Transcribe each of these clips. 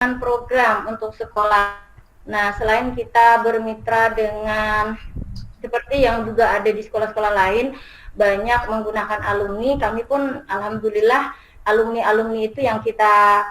program untuk sekolah. Nah, selain kita bermitra dengan seperti yang juga ada di sekolah-sekolah lain, banyak menggunakan alumni, kami pun alhamdulillah alumni-alumni itu yang kita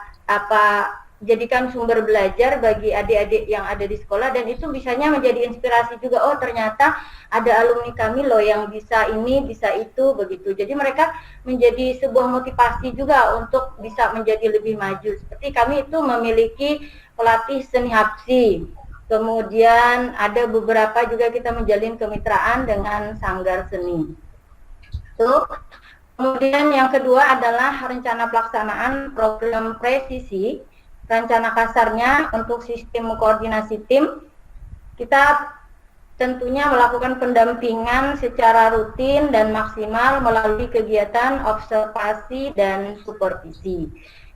jadikan sumber belajar bagi adik-adik yang ada di sekolah, dan itu bisanya menjadi inspirasi juga. Oh, ternyata ada alumni kami loh yang bisa ini, bisa itu, begitu. Jadi mereka menjadi sebuah motivasi juga untuk bisa menjadi lebih maju. Seperti kami itu memiliki pelatih seni hapsi. Kemudian ada beberapa juga kita menjalin kemitraan dengan sanggar seni. Kemudian yang kedua adalah rencana pelaksanaan program presisi. Rencana kasarnya untuk sistem koordinasi tim, kita tentunya melakukan pendampingan secara rutin dan maksimal melalui kegiatan observasi dan supervisi.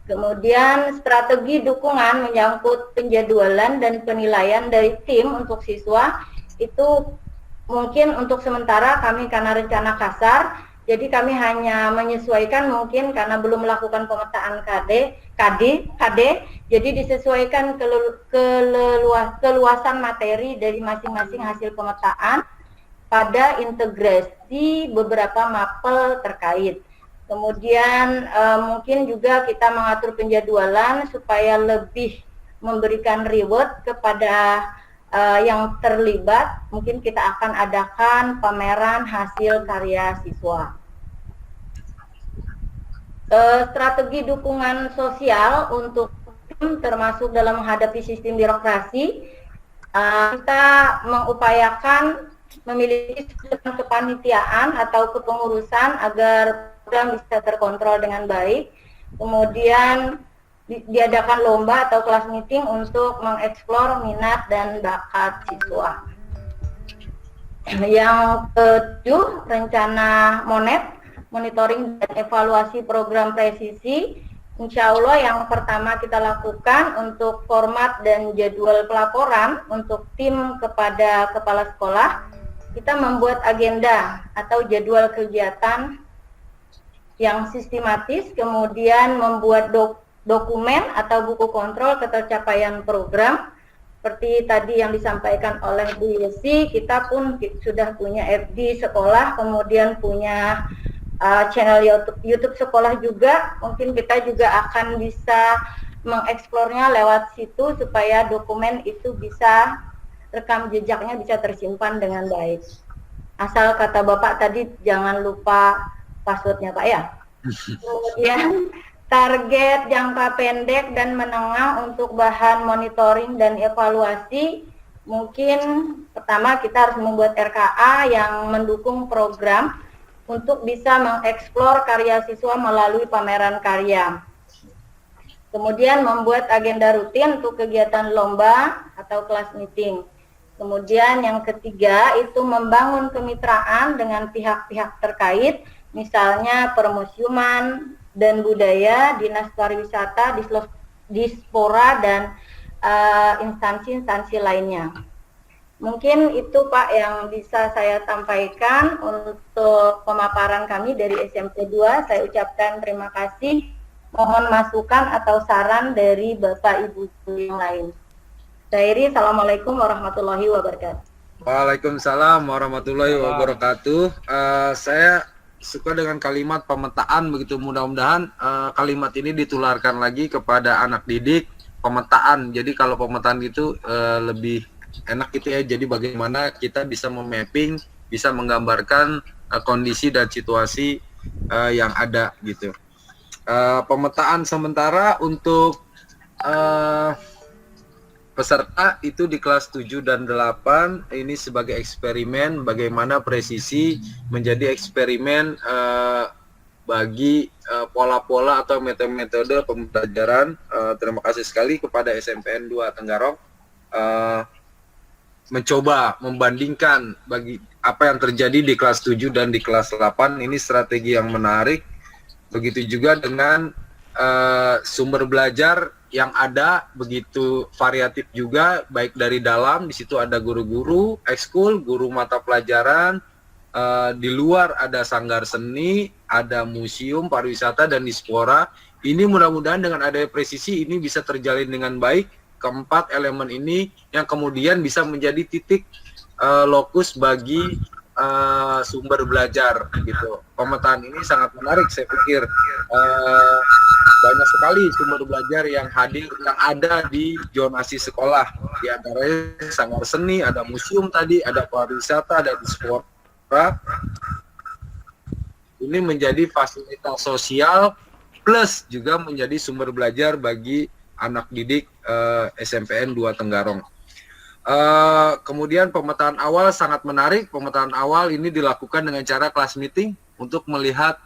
Kemudian strategi dukungan menyangkut penjadwalan dan penilaian dari tim untuk siswa, itu mungkin untuk sementara kami karena rencana kasar, jadi kami hanya menyesuaikan mungkin karena belum melakukan pemetaan KD, jadi disesuaikan keluasan materi dari masing-masing hasil pemetaan pada integrasi beberapa mapel terkait. Kemudian mungkin juga kita mengatur penjadwalan supaya lebih memberikan reward kepada yang terlibat. Mungkin kita akan adakan pameran hasil karya siswa. Strategi dukungan sosial untuk tim termasuk dalam menghadapi sistem birokrasi, kita mengupayakan memiliki sistem kepanitiaan atau kepengurusan agar program bisa terkontrol dengan baik. Kemudian diadakan lomba atau kelas meeting untuk mengeksplor minat dan bakat siswa. Yang ketujuh, rencana monet, monitoring dan evaluasi program presisi. Insya Allah yang pertama kita lakukan untuk format dan jadwal pelaporan untuk tim kepada kepala sekolah, kita membuat agenda atau jadwal kegiatan yang sistematis, kemudian membuat dokumen atau buku kontrol ketercapaian program. Seperti tadi yang disampaikan oleh Bu Yesi, kita pun sudah punya FD sekolah, kemudian punya channel YouTube sekolah juga. Mungkin kita juga akan bisa mengeksplornya lewat situ supaya dokumen itu bisa, rekam jejaknya bisa tersimpan dengan baik. Asal kata Bapak tadi jangan lupa passwordnya Pak ya. Kemudian target jangka pendek dan menengah untuk bahan monitoring dan evaluasi, mungkin pertama kita harus membuat RKA yang mendukung program untuk bisa mengeksplor karya siswa melalui pameran karya. Kemudian membuat agenda rutin untuk kegiatan lomba atau kelas meeting. Kemudian yang ketiga itu membangun kemitraan dengan pihak-pihak terkait, misalnya permusiuman dan budaya, dinas pariwisata, dispora, dan instansi-instansi lainnya. Mungkin itu Pak yang bisa saya sampaikan untuk pemaparan kami dari SMP 2. Saya ucapkan terima kasih. Mohon masukan atau saran dari Bapak Ibu yang lain. Saya Assalamualaikum warahmatullahi wabarakatuh. Waalaikumsalam warahmatullahi wabarakatuh. Saya suka dengan kalimat pemetaan begitu. Mudah-mudahan kalimat ini ditularkan lagi kepada anak didik, pemetaan. Jadi kalau pemetaan itu lebih enak gitu ya. Jadi bagaimana kita bisa memapping, bisa menggambarkan kondisi dan situasi yang ada gitu. Pemetaan sementara untuk peserta itu di kelas 7 dan 8 ini sebagai eksperimen bagaimana presisi menjadi eksperimen bagi pola-pola atau metode-metode pembelajaran. Terima kasih sekali kepada SMPN 2 Tenggarong mencoba membandingkan bagi apa yang terjadi di kelas 7 dan di kelas 8. Ini strategi yang menarik. Begitu juga dengan sumber belajar yang ada begitu variatif juga, baik dari dalam, di situ ada guru-guru ekskul, guru mata pelajaran, di luar ada sanggar seni, ada museum pariwisata dan dispora. Ini mudah-mudahan dengan adanya presisi ini bisa terjalin dengan baik. Keempat elemen ini yang kemudian bisa menjadi titik lokus bagi sumber belajar gitu. Pemetaan ini sangat menarik, saya pikir banyak sekali sumber belajar yang hadir, yang ada di zonasi sekolah. Di antaranya sanggar seni, ada museum tadi, ada pariwisata, ada dispora. Ini menjadi fasilitas sosial plus juga menjadi sumber belajar bagi anak didik SMPN 2 Tenggarong. Kemudian pemetaan awal sangat menarik. Pemetaan awal ini dilakukan dengan cara class meeting untuk melihat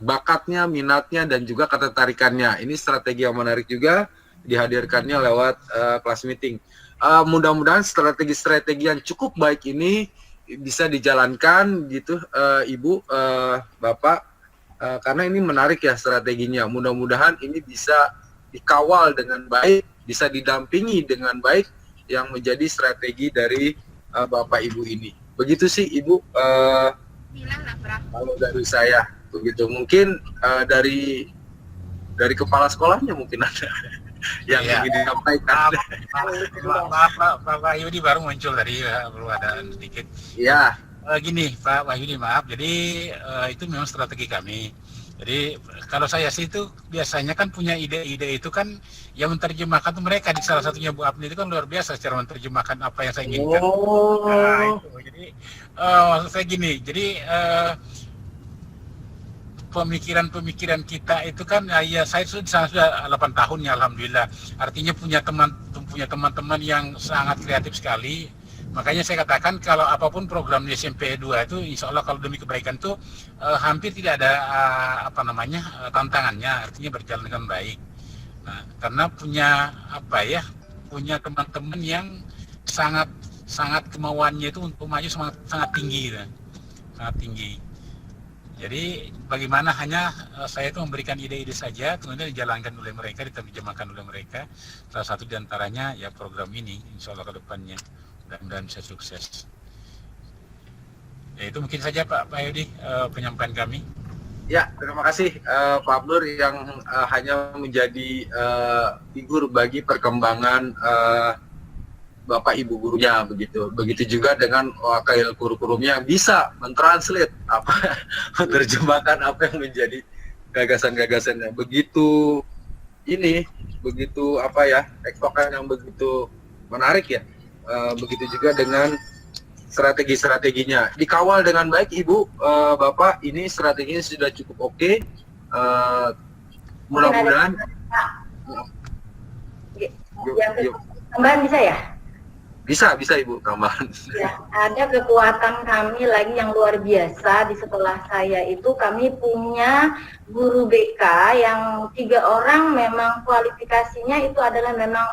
bakatnya, minatnya, dan juga ketertarikannya. Ini strategi yang menarik juga dihadirkannya lewat class meeting. Mudah-mudahan strategi-strategi yang cukup baik ini bisa dijalankan gitu, Ibu, Bapak, karena ini menarik ya strateginya. Mudah-mudahan ini bisa dikawal dengan baik, bisa didampingi dengan baik yang menjadi strategi dari Bapak Ibu ini. Begitu sih Ibu, kalau dari saya begitu. Mungkin dari kepala sekolahnya mungkin ada yang ingin disampaikan. Maaf Pak Wahyudi baru muncul tadi, perlu ada sedikit. Iya. Gini Pak Wahyudi, maaf. Jadi itu memang strategi kami. Jadi kalau saya sih itu biasanya kan punya ide-ide itu kan yang menerjemahkan tuh mereka. Di salah satunya Bu Apni itu kan luar biasa secara menerjemahkan apa yang saya inginkan. Itu. Jadi maksud saya gini, jadi pemikiran kita itu kan ya saya sudah 8 tahun ya alhamdulillah. Artinya punya teman-teman yang sangat kreatif sekali. Makanya saya katakan kalau apapun program di SMP 2 itu insya Allah kalau demi kebaikan itu hampir tidak ada tantangannya, artinya berjalan dengan baik. Nah, karena punya teman-teman yang sangat kemauannya itu untuk maju sangat tinggi, sangat tinggi. Jadi bagaimana hanya saya itu memberikan ide-ide saja, kemudian dijalankan oleh mereka, diterjemahkan oleh mereka. Salah satu diantaranya ya program ini, insya Allah ke depannya mudah-mudahan bisa sukses. Ya itu mungkin saja Pak Yudi penyampaian kami. Ya, terima kasih Pak Abdur yang hanya menjadi figur bagi perkembangan Bapak Ibu gurunya begitu. Begitu juga dengan wakil kurikulumnya yang bisa mentranslate menerjemahkan apa yang menjadi gagasan-gagasannya. Begitu tektokan yang begitu menarik ya. Begitu juga dengan strategi-strateginya. Dikawal dengan baik Ibu, Bapak, ini strateginya sudah cukup oke. Mudah-mudahan tambahan bisa ya? Bisa Ibu, tambahan. Ya, ada kekuatan kami lagi yang luar biasa di sekolah saya itu kami punya guru BK yang 3 orang memang kualifikasinya itu adalah memang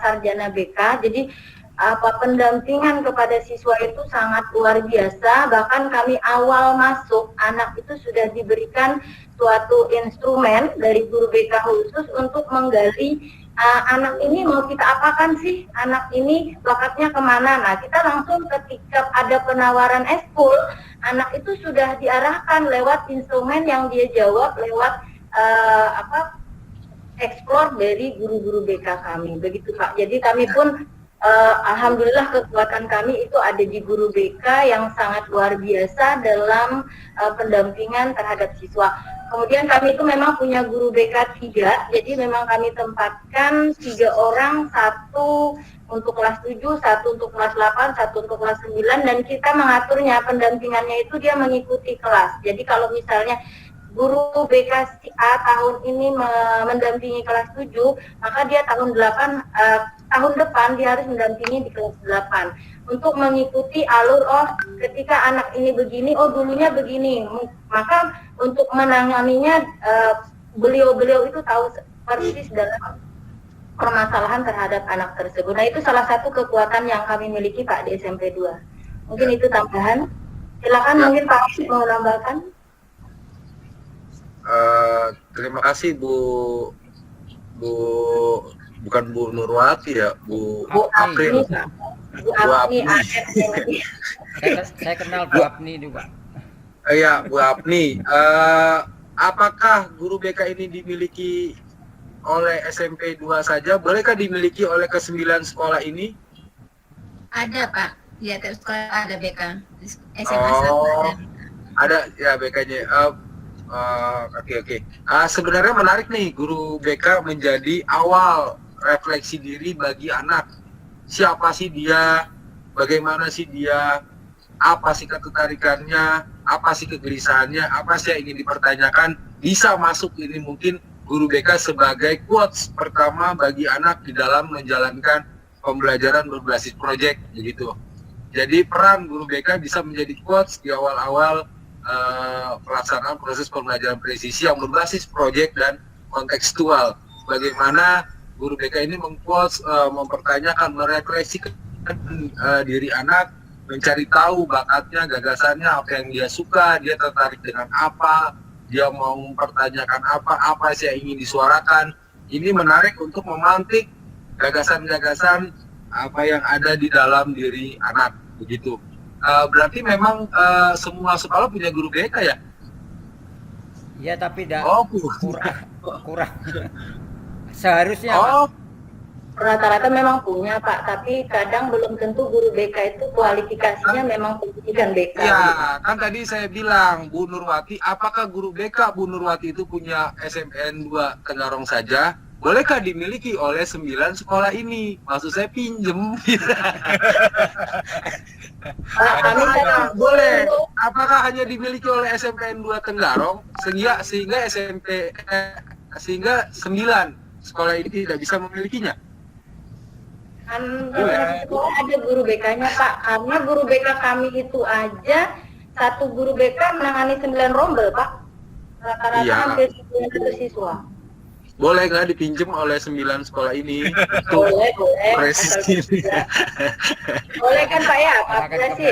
sarjana BK. Jadi pendampingan kepada siswa itu sangat luar biasa. Bahkan kami awal masuk anak itu sudah diberikan suatu instrumen dari guru BK khusus untuk menggali anak ini mau kita apakan sih, anak ini bakatnya kemana. Nah kita langsung ketika ada penawaran eskul, anak itu sudah diarahkan lewat instrumen yang dia jawab lewat explore dari guru-guru BK kami, begitu Pak. Jadi kami pun alhamdulillah kekuatan kami itu ada di guru BK yang sangat luar biasa dalam pendampingan terhadap siswa. Kemudian kami itu memang punya guru BK 3, jadi memang kami tempatkan 3 orang, 1 untuk kelas 7, 1 untuk kelas 8, 1 untuk kelas 9, dan kita mengaturnya, pendampingannya itu dia mengikuti kelas. Jadi kalau misalnya guru BK A tahun ini mendampingi kelas 7, maka dia tahun depan dia harus mendampingi di kelas 8. Untuk mengikuti alur, ketika anak ini begini, dulunya begini. Maka untuk menanganinya, beliau-beliau itu tahu persis dalam permasalahan terhadap anak tersebut. Nah itu salah satu kekuatan yang kami miliki Pak di SMP 2. Mungkin itu tambahan. Silakan mungkin Pak mau menambahkan. Terima kasih bukan Bu Nurwati ya, Bu April. Bu Apni. Saya kenal Bu Apni juga. Iya, Bu Apni. apakah guru BK ini dimiliki oleh SMP 2 saja? Bolehkah dimiliki oleh ke-9 sekolah ini? Ada Pak, ya tiap sekolah ada BK, SMA 1 ada. Ada ya BK-nya. Oke. Sebenarnya menarik nih guru BK menjadi awal refleksi diri bagi anak. Siapa sih dia? Bagaimana sih dia? Apa sih ketertarikannya? Apa sih kegelisahannya? Apa sih yang ingin dipertanyakan? Bisa masuk ini mungkin guru BK sebagai quotes pertama bagi anak di dalam menjalankan pembelajaran berbasis proyek begitu. Jadi peran guru BK bisa menjadi quotes di awal-awal pelaksanaan proses pembelajaran presisi yang berbasis proyek dan kontekstual. Bagaimana guru BK ini mengquotes, mempertanyakan, merefleksikan diri anak, mencari tahu bakatnya, gagasannya, apa yang dia suka, dia tertarik dengan apa, dia mau mempertanyakan apa sih yang ingin disuarakan. Ini menarik untuk memantik gagasan-gagasan apa yang ada di dalam diri anak, begitu. Berarti memang semua sekolah punya guru BK ya? Iya, tapi kurang. Seharusnya. Rata-rata memang punya Pak, tapi kadang belum tentu guru BK itu kualifikasinya memang pendidikan BK. Ya, kan tadi saya bilang Bu Nurwati, apakah guru BK Bu Nurwati itu punya SMPN 2 Tenggarong saja? Bolehkah dimiliki oleh 9 sekolah ini? Maksud saya pinjem. Boleh. Apakah hanya dimiliki oleh SMPN 2 Tenggarong sehingga 9 sekolah ini tidak bisa memilikinya? Kan sekolah ada guru BK-nya Pak, karena guru BK kami itu aja satu guru BK menangani 9 rombel Pak. Rata-rata hampir 900 siswa. Boleh nggak dipinjem oleh 9 sekolah ini? Boleh. Presisi. Boleh kan Pak ya, Pak Presisi?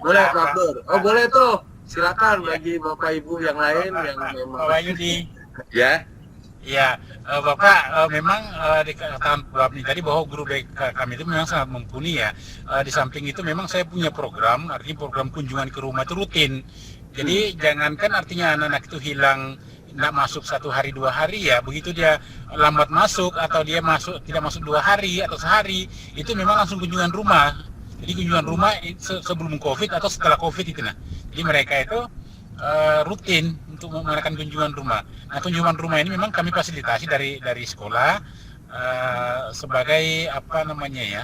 Boleh Pak Abdur. Oh boleh tuh, silakan bagi Bapak Ibu yang lain yang memang. Pak Yudi. Ya. Iya, Bapak memang dikatakan Bapak ini tadi bahwa guru BK kami itu memang sangat mumpuni ya. Di samping itu memang saya punya program, artinya program kunjungan ke rumah itu rutin. Jadi jangankan artinya anak-anak itu hilang, tidak masuk 1 hari 2 hari ya, begitu dia lambat masuk atau dia tidak masuk 2 hari atau sehari, itu memang langsung kunjungan rumah. Jadi kunjungan rumah sebelum COVID atau setelah COVID itu nah. Jadi mereka itu rutin untuk mengadakan kunjungan rumah. Nah, kunjungan rumah ini memang kami fasilitasi dari sekolah sebagai apa namanya ya,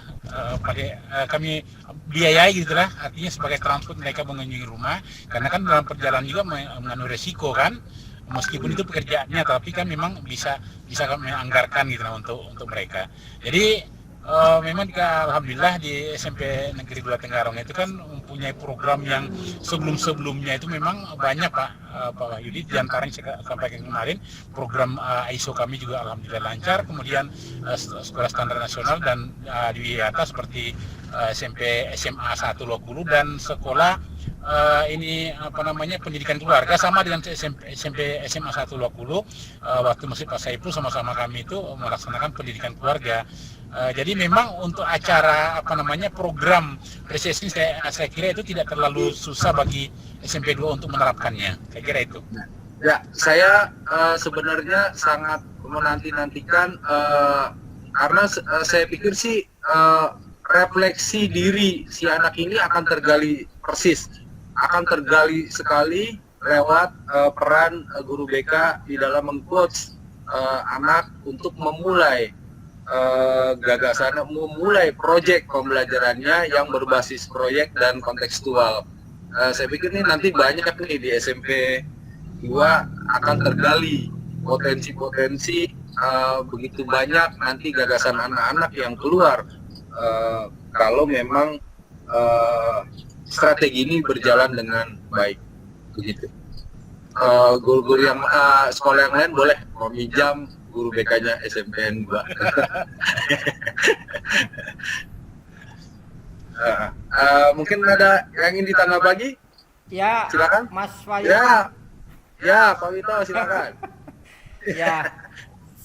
kami biayai gitulah, artinya sebagai transport mereka mengunjungi rumah, karena kan dalam perjalanan juga mengandung resiko kan, meskipun itu pekerjaannya, tapi kan memang bisa kami anggarkan gitu lah untuk mereka. Jadi memang alhamdulillah di SMP Negeri 2 Tenggarong itu kan mempunyai program yang sebelumnya itu memang banyak Pak Yudi, diantaranya saya sampaikan kemarin program ISO kami juga alhamdulillah lancar, kemudian sekolah standar nasional dan di atas seperti SMP SMA 1 Lokulu dan sekolah ini apa namanya pendidikan keluarga sama dengan SMP SMA 1 Lokulu, waktu masih Pak Saiful sama-sama kami itu melaksanakan pendidikan keluarga. Jadi memang untuk acara apa namanya program presisi saya kira itu tidak terlalu susah bagi SMP 2 untuk menerapkannya. Saya kira itu. Ya, saya sebenarnya sangat menanti-nantikan karena saya pikir sih refleksi diri si anak ini akan tergali persis, akan tergali sekali lewat peran guru BK di dalam mengcoach anak untuk memulai gagasan, memulai proyek pembelajarannya yang berbasis proyek dan kontekstual. Saya pikir ini nanti banyak nih di SMP 2 akan tergali potensi-potensi begitu banyak nanti gagasan anak-anak yang keluar kalau memang strategi ini berjalan dengan baik, begitu. Guru-guru yang sekolah yang lain boleh meminjam guru BK-nya SMPN 2. Mungkin ada yang ingin ditanggapi lagi? Ya, silakan. Mas Wayu. Ya, Pak Wito, silakan. Ya,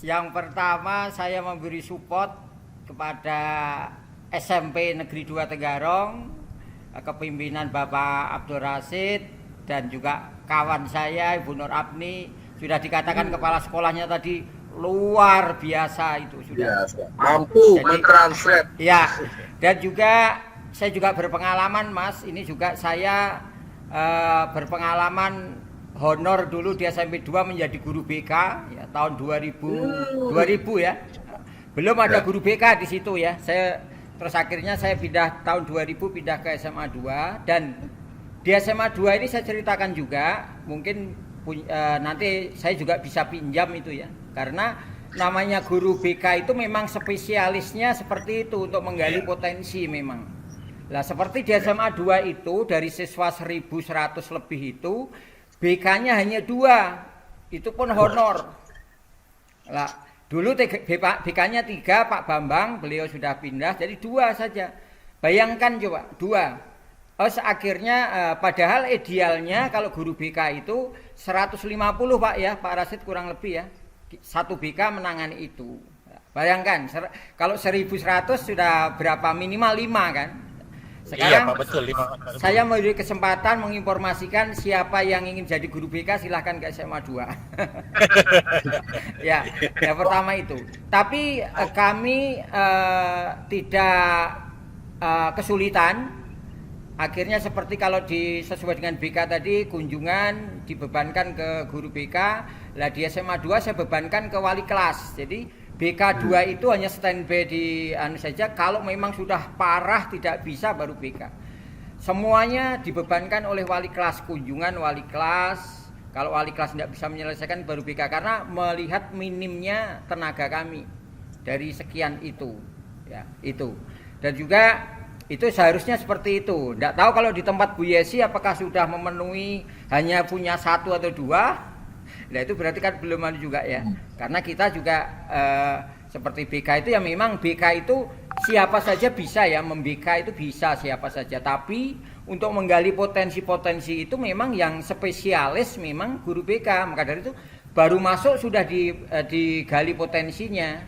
yang pertama saya memberi support kepada SMP Negeri 2 Tenggarong, kepimpinan Bapak Abdur Rasid dan juga kawan saya Ibu Nur Abni Sudah dikatakan kepala sekolahnya tadi luar biasa itu sudah. Mampu Jadi, mentranslate. Ya, dan juga saya juga berpengalaman Mas, ini juga saya berpengalaman honor dulu di SMP 2 menjadi guru BK ya, tahun 2000 ya. Belum ada guru BK di situ ya. Terus akhirnya saya pindah tahun 2000 pindah ke SMA 2 dan di SMA 2 ini saya ceritakan juga mungkin nanti saya juga bisa pinjam itu ya. Karena namanya guru BK itu memang spesialisnya seperti itu untuk menggali potensi memang. Lah seperti di SMA 2 itu dari siswa 1100 lebih itu BK-nya hanya 2. Itu pun honor. Lah dulu BK-nya 3 Pak Bambang, beliau sudah pindah jadi 2 saja. Bayangkan coba 2. Akhirnya padahal idealnya kalau guru BK itu 150 Pak ya, Pak Rasid kurang lebih ya. 1 BK menangani itu. Bayangkan kalau 1100 sudah berapa minimal 5 kan. Sekarang Pak, betul 5. saya memberi kesempatan menginformasikan siapa yang ingin jadi guru BK silahkan ke SMA 2. Ya, yang pertama itu. Tapi kami tidak kesulitan. Akhirnya seperti kalau sesuai dengan BK tadi kunjungan dibebankan ke guru BK. Lah di SMA 2 saya bebankan ke wali kelas. Jadi BK 2 itu hanya standby di saja kalau memang sudah parah tidak bisa baru BK. Semuanya dibebankan oleh wali kelas, kunjungan wali kelas. Kalau wali kelas tidak bisa menyelesaikan baru BK karena melihat minimnya tenaga kami dari sekian itu. Ya, itu. Dan juga itu seharusnya seperti itu. Tidak tahu kalau di tempat Bu Yesi apakah sudah memenuhi hanya punya 1 atau 2. Nah itu berarti kan belum ada juga ya. Karena kita juga seperti BK itu ya memang BK itu siapa saja bisa ya, membK itu bisa siapa saja. Tapi untuk menggali potensi-potensi itu memang yang spesialis memang guru BK. Maka dari itu baru masuk sudah digali potensinya.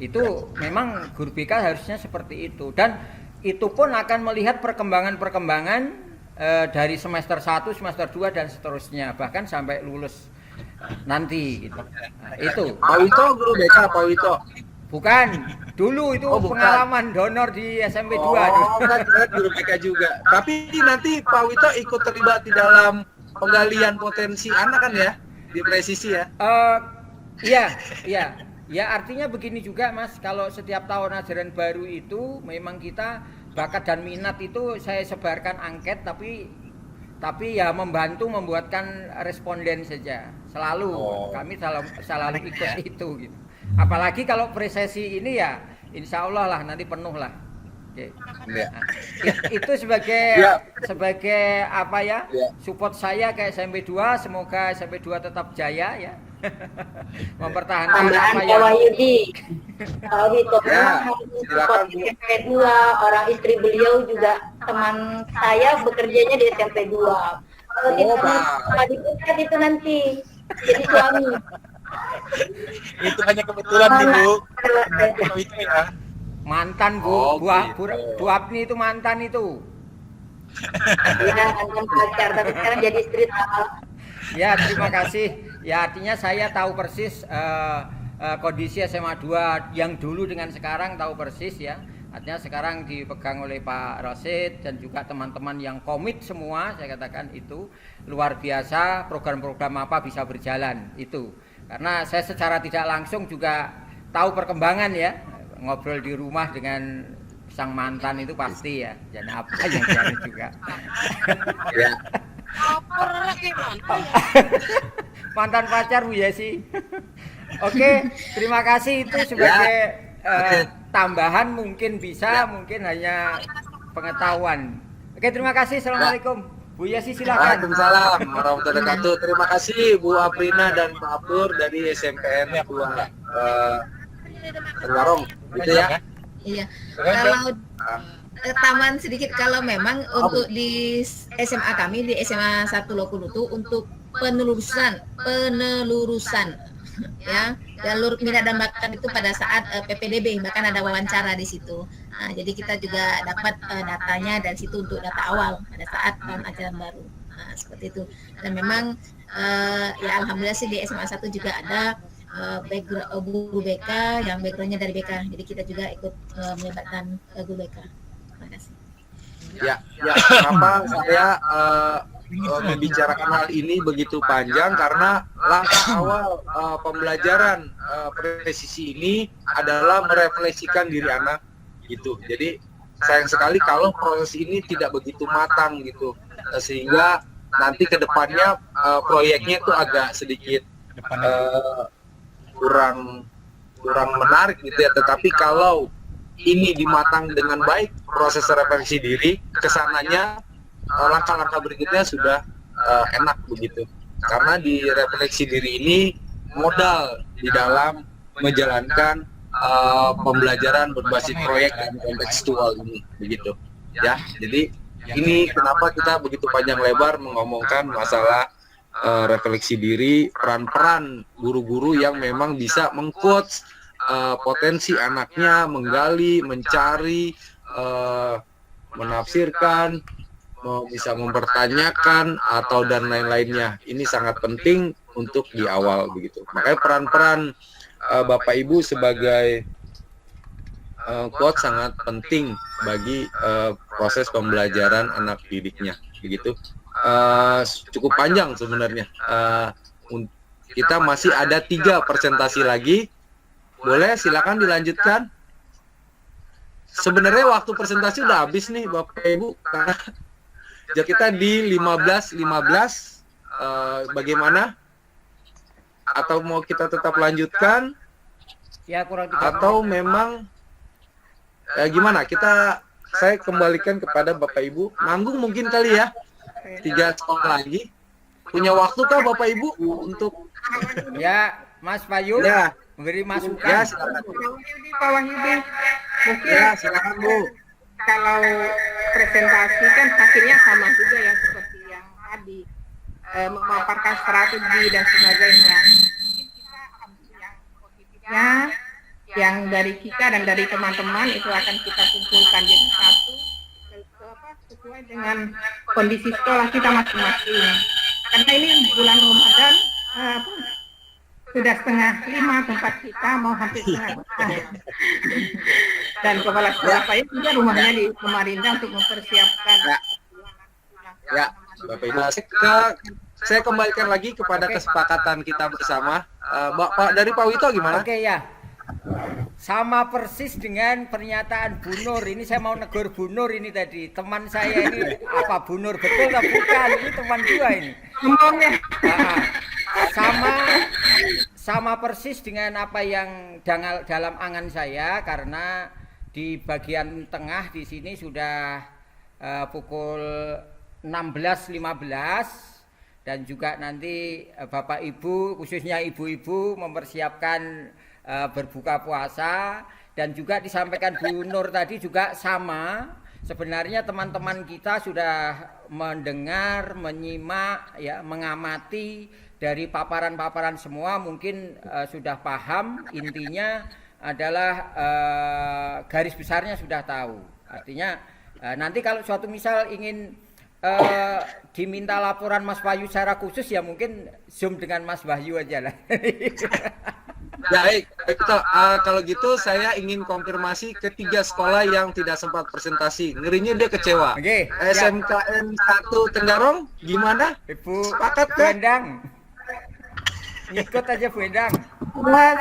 Itu memang guru BK harusnya seperti itu. Dan itu pun akan melihat perkembangan-perkembangan dari semester 1, semester 2 dan seterusnya. Bahkan sampai lulus nanti gitu. Nah, itu. Pak Wito guru BK, Pak Wito. Bukan. Dulu itu pengalaman donor di SMP 2. Kan guru BK juga. Tapi nanti Pak Wito ikut terlibat di dalam penggalian potensi anak kan ya? Di presisi ya? Iya. Ya artinya begini juga Mas, kalau setiap tahun ajaran baru itu memang kita bakat dan minat itu saya sebarkan angket tapi ya membantu membuatkan responden saja. Selalu kami selalu ikut itu gitu. Apalagi kalau presesi ini ya insya Allah lah nanti penuh lah. Oke. Ya. Nah, itu sebagai apa ya? Support saya ke SMP 2, semoga SMP 2 tetap jaya ya. Mempertahankan Tambahan apa Pak yang Wahyudi. Pak Wito Ya, support di SMP 2, orang istri beliau juga teman saya bekerjanya di SMP 2. Kalau tidak dipecat itu nanti jadi suami. Itu hanya kebetulan Bu. Itu ya. mantan Bu, Bu Apni itu mantan itu. Ya, mantan pacar tapi sekarang jadi istri. Ya, terima kasih. Ya, artinya saya tahu persis kondisi SMA 2 yang dulu dengan sekarang tahu persis ya. Artinya sekarang dipegang oleh Pak Rasid dan juga teman-teman yang komit semua, saya katakan itu luar biasa program-program apa bisa berjalan itu. Karena saya secara tidak langsung juga tahu perkembangan ya, ngobrol di rumah dengan sang mantan itu pasti ya, dan apa yang jadi juga. Ya. Mantan pacar Bu Yesi. Oke, terima kasih itu sebagai tambahan mungkin bisa, mungkin hanya pengetahuan. Oke, terima kasih. Assalamualaikum. Bu Yesi silakan. Waalaikumsalam warahmatullahi wabarakatuh. Terima kasih Bu Aprina dan Pak Abdur dari SMPN 2 Terwarong. Gitu ya. Iya. Kalau tambahan sedikit, kalau memang untuk di SMA kami di SMA 1 Lokunutu untuk penelurusan ya, jalur minat dan bakat itu pada saat PPDB, bahkan ada wawancara di situ. Nah, jadi kita juga dapat datanya dari situ untuk data awal pada saat tahun ajaran baru. Nah, seperti itu. Dan memang ya alhamdulillah sih di SMA 1 juga ada guru BK yang backgroundnya dari BK, jadi kita juga ikut melibatkan guru BK. Terima kasih. Ya, kenapa saya membicarakan hal ini begitu panjang, karena langkah awal pembelajaran presisi ini adalah merefleksikan diri anak gitu. Jadi sayang sekali kalau proses ini tidak begitu matang gitu, sehingga nanti ke depannya proyeknya itu agak sedikit kurang menarik gitu ya. Tetapi kalau ini dimatang dengan baik, proses refleksi diri, kesananya langkah-langkah berikutnya sudah enak begitu. Karena di refleksi diri ini modal di dalam menjalankan pembelajaran berbasis proyek dan kontekstual ini begitu ya. Jadi ini kenapa kita begitu panjang lebar mengomongkan masalah refleksi diri, peran-peran guru-guru yang memang bisa meng-coach potensi anaknya, menggali, mencari, menafsirkan, bisa mempertanyakan atau dan lain-lainnya. Ini sangat penting untuk di awal begitu. Makanya peran-peran Bapak Ibu sebagai coach sangat penting bagi proses pembelajaran anak didiknya begitu. Cukup panjang sebenarnya. Kita masih ada 3 presentasi lagi. Boleh silakan dilanjutkan. Sebenarnya waktu presentasi udah habis nih Bapak Ibu, karena kita di 15 bagaimana? Atau mau kita tetap lanjutkan? Ya, kurang 3 atau memang gimana? Saya kembalikan kepada Bapak Ibu. Manggung mungkin kali ya. 3 sekolah lagi. Punya waktu kah Bapak Ibu untuk ya, Mas Bayu? Ya. Memberi masukan. Ya, silakan. Pak Wahyudi, mungkin Ya, silakan Bu. kalau presentasi kan hasilnya sama juga ya seperti yang tadi, memaparkan strategi dan sebagainya. Mungkin kita ambil yang positifnya, yang dari kita dan dari teman-teman itu akan kita kumpulkan jadi satu, sesuai dengan kondisi sekolah kita masing-masing. Karena ini bulan Ramadan, sudah 4:30 tempat kita mau hampir 4:30. Dan kepala sekolah saya juga rumahnya di Samarinda untuk mempersiapkan. Ya, Bapak Ibu. Saya kembalikan lagi kepada kesepakatan kita bersama. Dari Pak Wito gimana? Oke ya. Sama persis dengan pernyataan Bu Nur. Ini saya mau negur Bu Nur ini tadi. Teman saya ini apa Bu Nur betul atau bukan? Ini teman juga ini. Sama persis dengan apa yang dalam angan saya, karena di bagian tengah di sini sudah pukul 16.15 dan juga nanti Bapak Ibu, khususnya ibu-ibu mempersiapkan berbuka puasa, dan juga disampaikan Bu Nur tadi juga sama. Sebenarnya teman-teman kita sudah mendengar, menyimak, ya, mengamati dari paparan-paparan semua, mungkin sudah paham. Intinya adalah garis besarnya sudah tahu. Artinya nanti kalau suatu misal ingin diminta laporan Mas Wahyu secara khusus, ya mungkin Zoom dengan Mas Wahyu aja lah. Baik, kalau gitu saya ingin konfirmasi ke 3 sekolah yang tidak sempat presentasi. Ngerinya dia kecewa. Oke, SMKN 1 Tenggarong gimana? Ibu Sepakat Bu kan? Endang. Ngikut aja Bu Endang.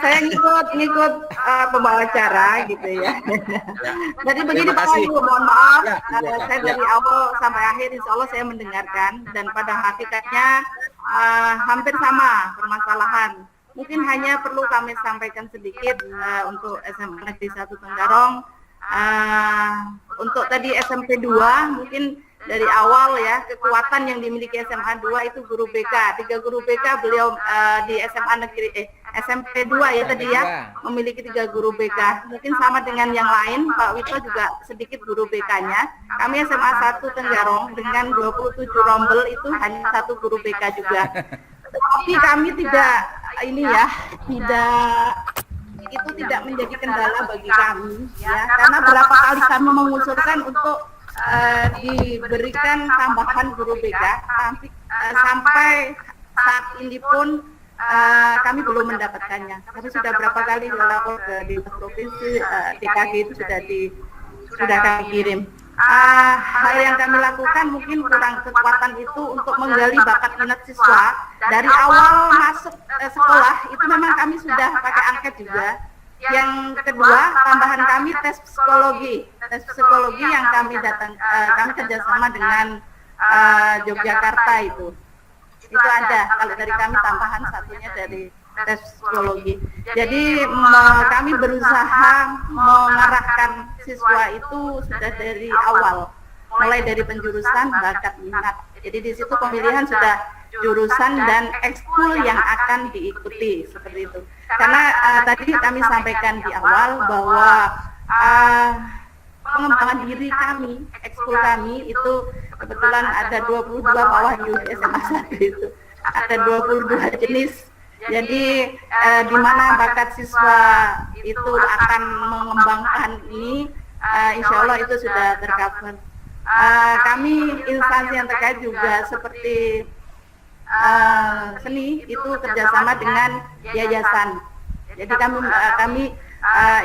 Saya ngikut pembawa acara gitu ya. Jadi begini Pak Wahyu, mohon maaf, saya dari awal sampai akhir insya Allah saya mendengarkan, dan pada hakikatnya hampir sama permasalahan. Mungkin hanya perlu kami sampaikan sedikit untuk SMA Negeri 1 Tenggarong. Untuk tadi SMP 2 mungkin dari awal ya, kekuatan yang dimiliki SMA 2 itu guru BK. 3 guru BK beliau di SMA Negeri SMP 2 ya tadi ya, memiliki 3 guru BK. Mungkin sama dengan yang lain, Pak Wito juga sedikit guru BK-nya. Kami SMA 1 Tenggarong dengan 27 rombel itu hanya 1 guru BK juga. Tapi kami tidak itu tidak menjadi kendala bagi kami ya, karena berapa kali kami mengusulkan untuk diberikan tambahan guru BK, sampai saat ini pun kami belum mendapatkannya. Kami sudah berapa kali melapor ke dinas provinsi, DKG itu sudah kami kirim. Hal yang kami lakukan mungkin kurang kekuatan itu untuk menggali bakat minat siswa. Dari awal masuk sekolah itu memang kami sudah pakai angket juga. Yang kedua, tambahan kami tes psikologi yang kami kerjasama dengan Yogyakarta itu ada. Kalau dari kami tambahan satunya dari tes psikologi. Jadi kami berusaha mengarahkan siswa itu sudah dari awal, mulai dari penjurusan bakat minat. Jadi di situ pemilihan sudah jurusan dan ekskul yang akan diikuti seperti itu. Karena tadi kami sampaikan di awal bahwa pengembangan diri kami, ekskul kami itu kebetulan ada 22 bawah di SMA 1 itu. Ada 22 jenis. Jadi di mana bakat siswa itu akan mengembangkan ini, insya Allah itu sudah tercover. Kami instansi yang terkait juga seperti seni itu kerjasama dengan yayasan. Jadi kami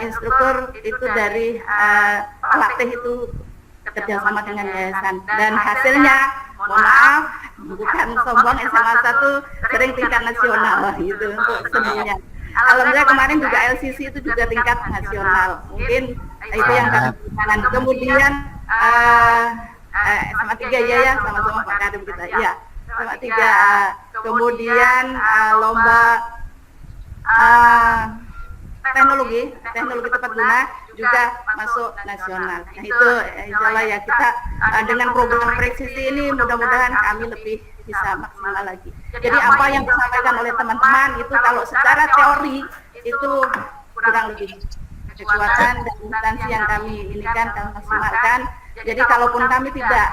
instruktur itu dari pelatih itu kerjasama dengan yayasan, dan hasilnya mohon maaf bukan sombong, SMA 1 sering tingkat nasional gitu untuk seninya. Alhamdulillah kemarin juga LCC itu juga tingkat nasional. Mungkin itu yang kami lakukan. Kemudian SMA 3 ya sama-sama Pak Karim kita ya. SMA 3 kemudian lomba teknologi tepat guna juga masuk nasional. Nah itu insyaallah ya, kita dengan program presisi ini mudah-mudahan kami lebih bisa maksimal lagi. Jadi apa yang disampaikan oleh teman-teman itu kalau secara teori itu kurang lebih kekuatan dan instansi yang kami inikan kami maksimalkan. Jadi kalaupun kami tidak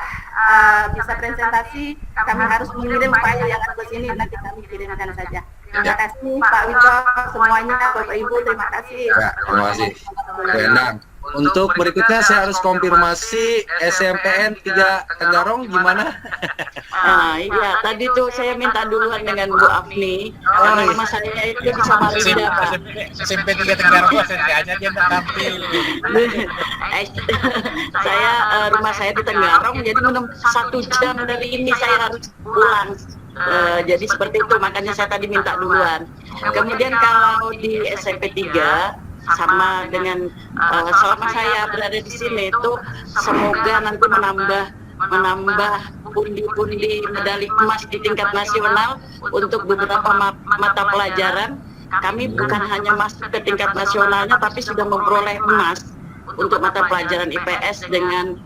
bisa presentasi, kami harus mengirim file yang ada di sini, nanti kami kirimkan saja. Terima kasih Pak Wito, semuanya, Bapak Ibu, terima kasih. Ya, terima kasih. Bu Endang. Untuk berikutnya saya harus konfirmasi SMPN 3 Tenggarong gimana? Iya, tadi tuh saya minta duluan dengan Bu Afni, karena rumah saya itu di Samarinda, Pak. SMP 3 Tenggarong, SMP-nya dia nggak tampil. Rumah saya di Tenggarong, jadi 1 jam dari ini saya harus pulang. Jadi seperti itu, makanya saya tadi minta duluan. Kemudian kalau di SMP 3 sama dengan selama saya berada di sini itu semoga nanti menambah pundi-pundi medali emas di tingkat nasional untuk beberapa mata pelajaran. Kami bukan hanya masuk ke tingkat nasionalnya, tapi sudah memperoleh emas untuk mata pelajaran IPS dengan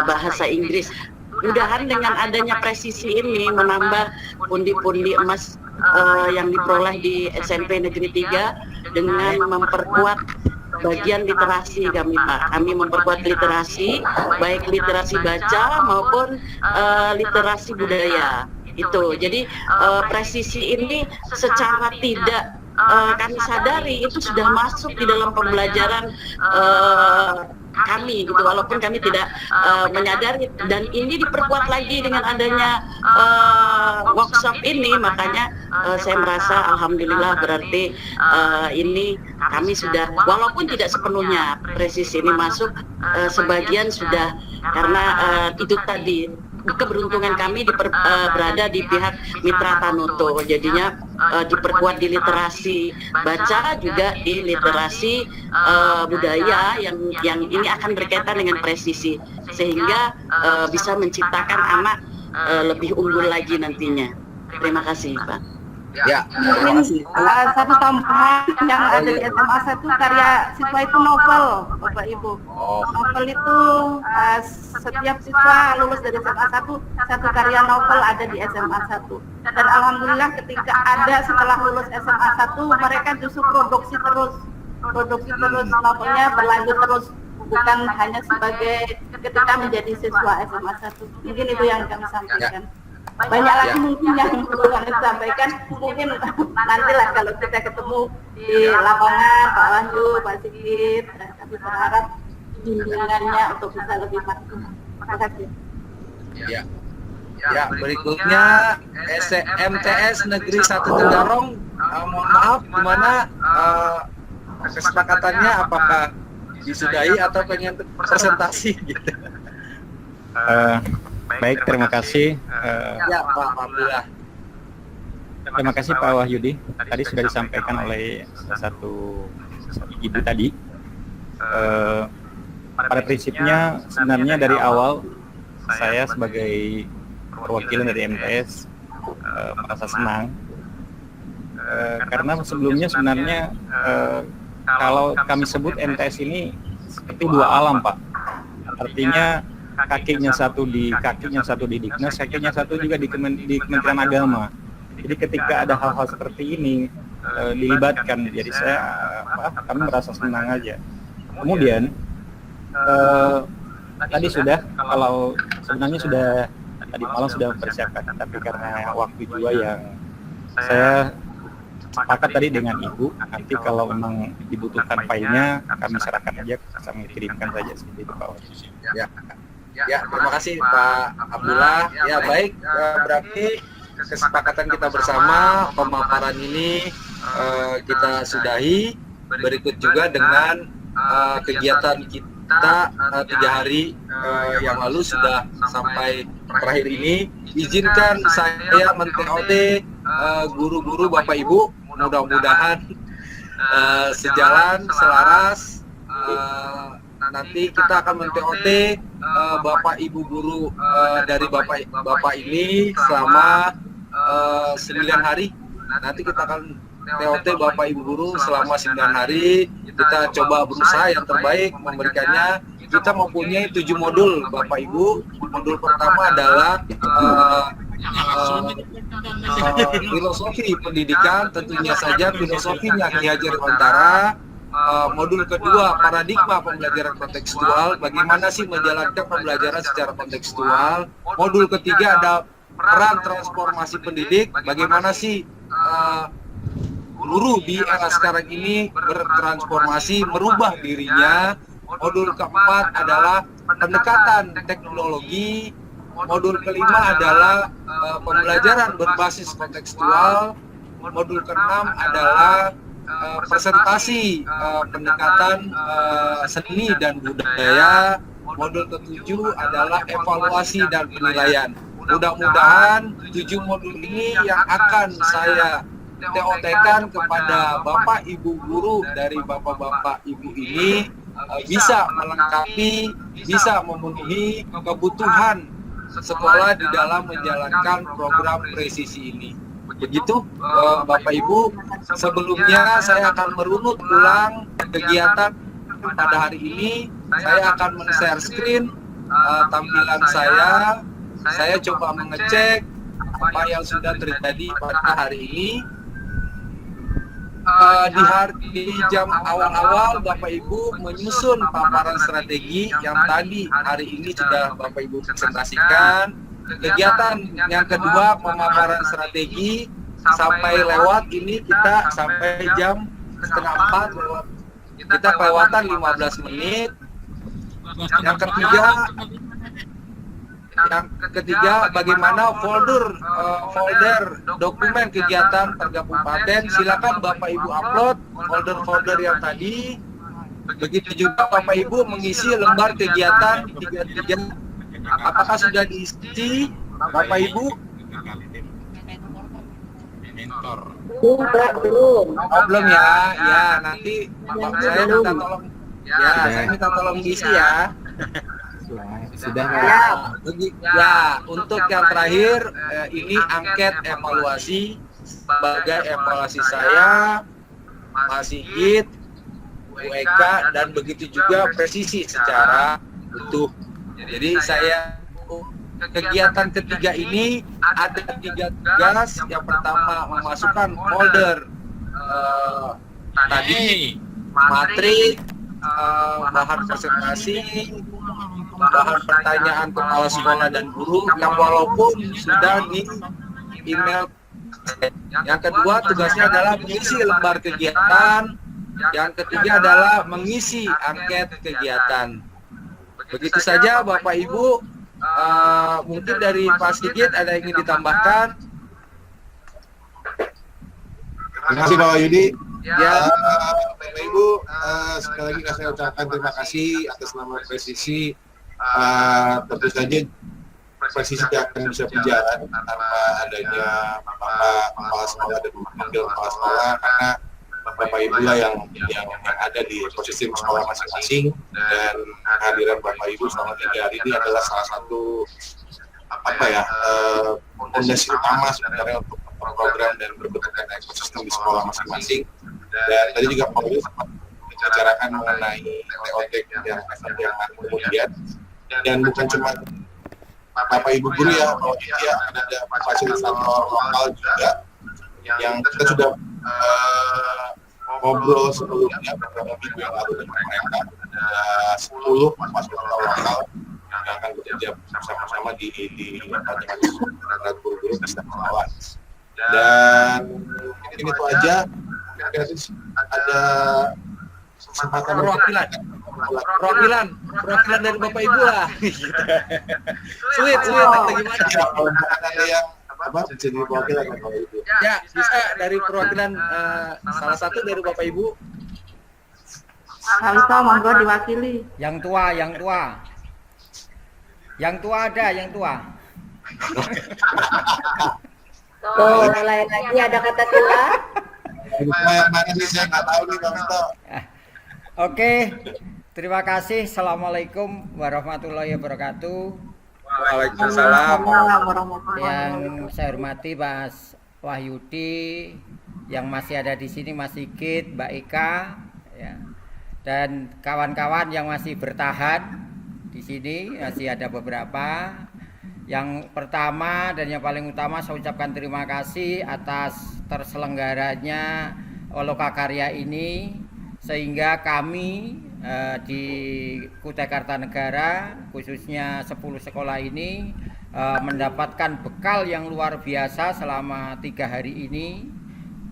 bahasa Inggris. Mudah-mudahan dengan adanya presisi ini menambah pundi-pundi emas yang diperoleh di SMP Negeri 3 dengan memperkuat bagian literasi kami, Pak. Kami memperkuat literasi, baik literasi baca maupun literasi budaya. Itu. Jadi presisi ini secara tidak kami sadari itu sudah masuk di dalam pembelajaran kami gitu, walaupun kami tidak menyadari, dan ini diperkuat lagi dengan adanya workshop ini. Makanya saya merasa alhamdulillah berarti ini kami sudah, walaupun tidak sepenuhnya presisi ini masuk, sebagian sudah, karena itu tadi keberuntungan kami berada di pihak Mitra Tanoto, jadinya diperkuat di literasi baca, juga di literasi budaya yang ini akan berkaitan dengan presisi, sehingga bisa menciptakan anak lebih unggul lagi nantinya. Terima kasih, Pak. Ya, mungkin satu tambahan yang ada di SMA 1 karya siswa itu novel, Bapak Ibu. Novel itu setiap siswa lulus dari SMA 1 karya novel ada di SMA 1. Dan alhamdulillah ketika ada setelah lulus SMA 1 mereka justru produksi terus novelnya berlanjut terus, bukan hanya sebagai ketika menjadi siswa SMA 1. Mungkin itu yang kami sampaikan. Banyak lagi mungkin yang perlu kami sampaikan, mungkin nantilah kalau kita ketemu di lapangan, Pak Wahyu, Pak Sigit, kami berharap bimbingannya untuk bisa lebih maksimal. Terima kasih. Ya. Ya, berikutnya MTS Negeri 1 Tenggarong. Mohon maaf, gimana kesepakatannya? Apakah disudahi atau pengen presentasi gitu? Baik, terima kasih. Ya, Pak Abdullah. Terima kasih Pak Wahyudi. Tadi sudah disampaikan oleh salah satu ibu tadi. Pada prinsipnya sebenarnya dari awal saya sebagai perwakilan dari MTS merasa senang karena sebelumnya sebenarnya kalau kami sebut MTS ini seperti dua alam, Pak. Artinya kakinya satu di Diknas, kakinya satu juga di Kementerian Agama. Jadi ketika ada hal-hal seperti ini dilibatkan, jadi kami merasa senang aja. Kemudian tadi kalau sebenarnya tadi malam sudah mempersiapkan, tapi karena waktu juga yang saya sepakat tadi dengan Ibu, nanti kalau memang dibutuhkan filenya kami serahkan aja, kami kirimkan saja seperti itu Pak. Ya, terima kasih Pak Abdullah. Ya, baik, berarti kesepakatan kita bersama pemaparan ini kita sudahi. Berikut juga dengan kegiatan kita 3 hari yang lalu sudah sampai terakhir ini. Izinkan saya men-TOT guru-guru Bapak Ibu, mudah-mudahan sejalan, selaras. Nanti kita akan men-TOT Bapak Ibu guru dari Bapak ini selama 9 hari. Nanti kita akan TOT Bapak Ibu guru selama 9 hari. Kita coba berusaha yang terbaik memberikannya. Kita mempunyai 7 modul Bapak Ibu. Modul pertama adalah filosofi pendidikan, tentunya saja filosofinya Ki Hajar Dewantara. Modul kedua, paradigma pembelajaran kontekstual, bagaimana sih menjalankan pembelajaran secara kontekstual. Modul ketiga ada peran transformasi pendidik, bagaimana sih guru di era sekarang ini bertransformasi, merubah dirinya. Modul keempat adalah pendekatan teknologi. Modul kelima adalah pembelajaran berbasis kontekstual. Modul keenam adalah presentasi pendekatan seni dan budaya. Modul ketujuh adalah evaluasi dan penilaian. Mudah-mudahan 7 modul ini yang akan saya TOT-kan kepada Bapak Ibu guru dari Bapak-Bapak Ibu ini bisa melengkapi, bisa memenuhi kebutuhan sekolah di dalam menjalankan program presisi ini. Begitu Bapak Ibu, sebelumnya saya akan merunut ulang kegiatan pada hari ini. Saya akan men-share screen tampilan saya coba mengecek apa yang sudah terjadi pada hari ini. Di jam awal-awal Bapak Ibu menyusun paparan strategi yang tadi hari ini sudah Bapak Ibu presentasikan. Kegiatan yang kedua pemaparan strategi sampai lewat ini kita sampai jam 3:30 lewat, kita kelewatan 15 menit. Yang ketiga bagaimana folder dokumen kegiatan Pergabupaten, silakan Bapak Ibu upload folder yang tadi. Begitu juga Bapak Ibu mengisi lembar kegiatan 33. Apakah sudah diisi Bapak Ibu? Belum ya. Ya, nanti saya minta tolong. Ya, saya minta tolong diisi ya. Sudah Ya, untuk yang terakhir ini angket evaluasi. Sebagai evaluasi saya, Mas Sigit, UEK, dan begitu juga presisi secara utuh. Jadi saya kegiatan ketiga ini ada 3 tugas. Yang pertama memasukkan folder tadi materi, bahan presentasi, bahan pertanyaan kepala sekolah dan guru yang walaupun sudah di email. Yang kedua tugasnya adalah mengisi lembar kegiatan. Yang ketiga adalah mengisi angket kegiatan. Begitu saja Bapak Ibu. Mungkin dari Pak Sigit ada yang ingin ditambahkan? Terima kasih Pak Wahyudi. Ya. Bapak Ibu, sekali lagi saya ucapkan terima kasih atas nama Presisi. Tentu saja Presisi tidak akan bisa berjalan tanpa adanya kepala sekolah dan wakil kepala sekolah, karena Bapak Ibu lah yang ada di posisi sekolah masing-masing, dan kehadiran Bapak Ibu selama 3 hari ini adalah salah satu fondasi utama sebenarnya untuk program dan berbentukkan ekosistem di sekolah masing-masing. Dan tadi juga Pak Ibu membicarakan mengenai TOT yang kemudian, dan bukan cuma Bapak Ibu guru ya, bahwa dia ada fasilitator lokal juga yang kita sudah ngobrol sebelumnya beberapa minggu yang lalu dengan mereka. Ada 10 fasilitator lokal yang akan bekerja bersama-sama di guru-guru dan relawan. Dan mungkin itu aja. Ada kesempatan perwakilan dari Bapak Ibu lah. Sulit atau gimana? Kalau ada yang jadi perwakilan Bapak Ibu. Ya, bisa dari perwakilan salah satu dari Bapak Ibu. Halito, monggo diwakili. Yang tua. Yang tua ada, yang tua. Tuh, mulai lagi ada kata tua. Yang mana sih, saya nggak tahu nih Pak Mito. Oke, terima kasih. Assalamualaikum warahmatullahi wabarakatuh. Waalaikumsalam. Yang saya hormati Pak Wahyudi, yang masih ada di sini Mas Sigit, Mbak Eka, ya, dan kawan-kawan yang masih bertahan di sini, masih ada beberapa. Yang pertama dan yang paling utama saya ucapkan terima kasih atas terselenggaranya Lokakarya ini, sehingga kami di Kutai Kartanegara khususnya 10 sekolah ini mendapatkan bekal yang luar biasa selama 3 hari ini,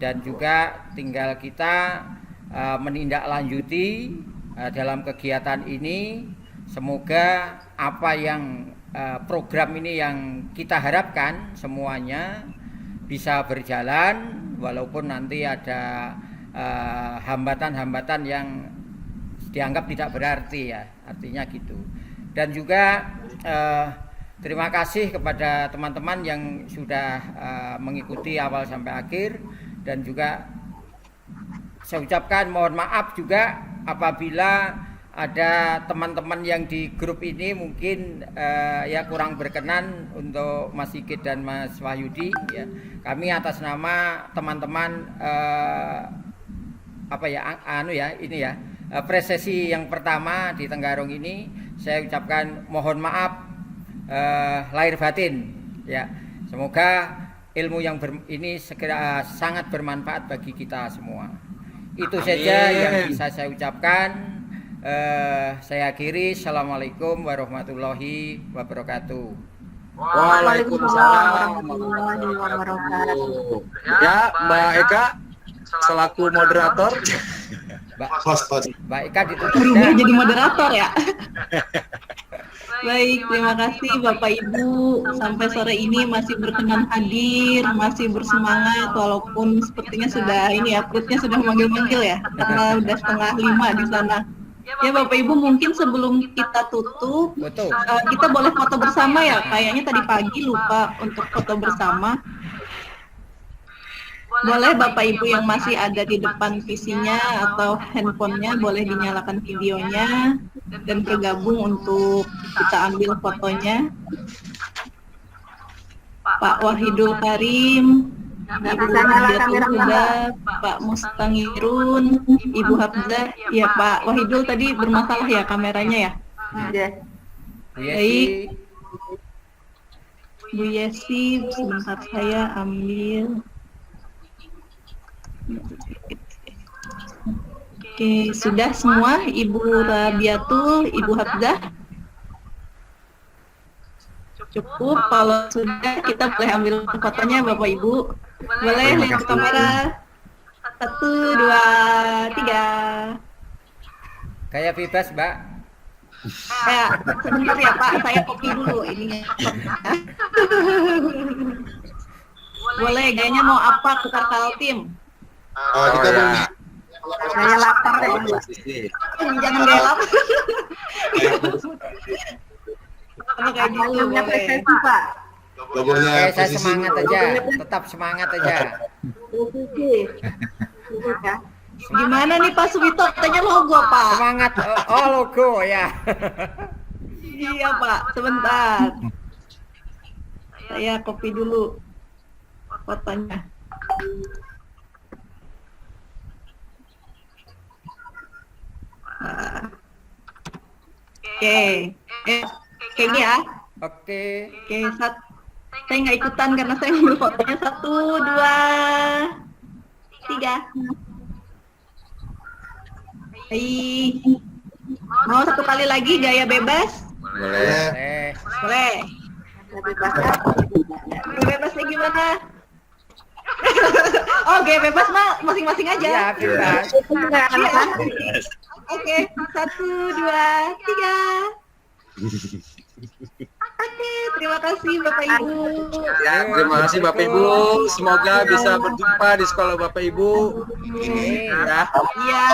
dan juga tinggal kita menindaklanjuti dalam kegiatan ini. Semoga apa yang program ini yang kita harapkan semuanya bisa berjalan, walaupun nanti ada hambatan-hambatan yang dianggap tidak berarti, ya, artinya gitu. Dan juga terima kasih kepada teman-teman yang sudah mengikuti awal sampai akhir, dan juga saya ucapkan mohon maaf juga apabila ada teman-teman yang di grup ini mungkin ya kurang berkenan untuk Mas Sigit dan Mas Wahyudi, ya. Kami atas nama teman-teman presesi yang pertama di Tenggarong ini, saya ucapkan mohon maaf lahir batin, ya. Semoga ilmu yang ini segera sangat bermanfaat bagi kita semua. Itu saja yang bisa saya ucapkan. Saya akhiri. Assalamualaikum warahmatullahi wabarakatuh. Waalaikumsalam warahmatullahi wabarakatuh. Ya, Mbak Eka selaku moderator. Mbak Eka ditutup. Berubah jadi moderator ya. Baik, terima kasih Bapak Ibu. Sampai sore ini masih berkenan hadir, masih bersemangat, walaupun sepertinya sudah perutnya sudah manggil-manggil ya, karena udah 4:30 di sana. Ya Bapak Ibu, mungkin sebelum kita tutup, kita boleh foto bersama ya. Kayaknya tadi pagi lupa untuk foto bersama. Boleh Bapak Ibu yang masih ada di depan PC-nya atau handphonenya, boleh dinyalakan videonya dan bergabung untuk kita ambil fotonya. Pak Wahidul Karim, Ibu Hadiatul Huda, Pak Mustangirun, Ibu Hafzah. Ya Pak Wahidul tadi bermasalah ya kameranya ya. Baik. Bu Yesi, sebentar saya ambil. Oke, sudah semua. Ibu Rabiatul, Ibu Hafzah. Cukup, kalau sudah kita boleh ambil fotonya Bapak Ibu. Boleh lihat kamera. 1, 2, 3. Kayak bebas, Mbak. Sebentar ya Pak, saya kopi dulu ininya. Boleh, gayanya mau apa tukar Kaltim? Kita ya. Saya lapar ya. Jangan gaya lapar. Kalau kayak gitu boleh. Pak. logonya Saya posisi semangat aja, tetap semangat aja. Gimana nih Pak Suwito? Katanya logo Pak. Semangat, oh logo ya. Iya Pak, sebentar. Saya copy dulu fotonya. Oke, kayak ini ya. Oke. Oke, saya nggak ikutan karena saya ngambil fotonya 1, 2, 3. Mau satu kali lagi gaya bebas? Boleh. Boleh. Gaya bebasnya gimana? Oh, gaya bebas mah masing-masing aja. Iya, bebas. Oke, 1, 2, 3. Oke, terima kasih Bapak Ibu. Ya, terima kasih Bapak Ibu. Semoga bisa berjumpa di sekolah Bapak Ibu. Ya. Iya.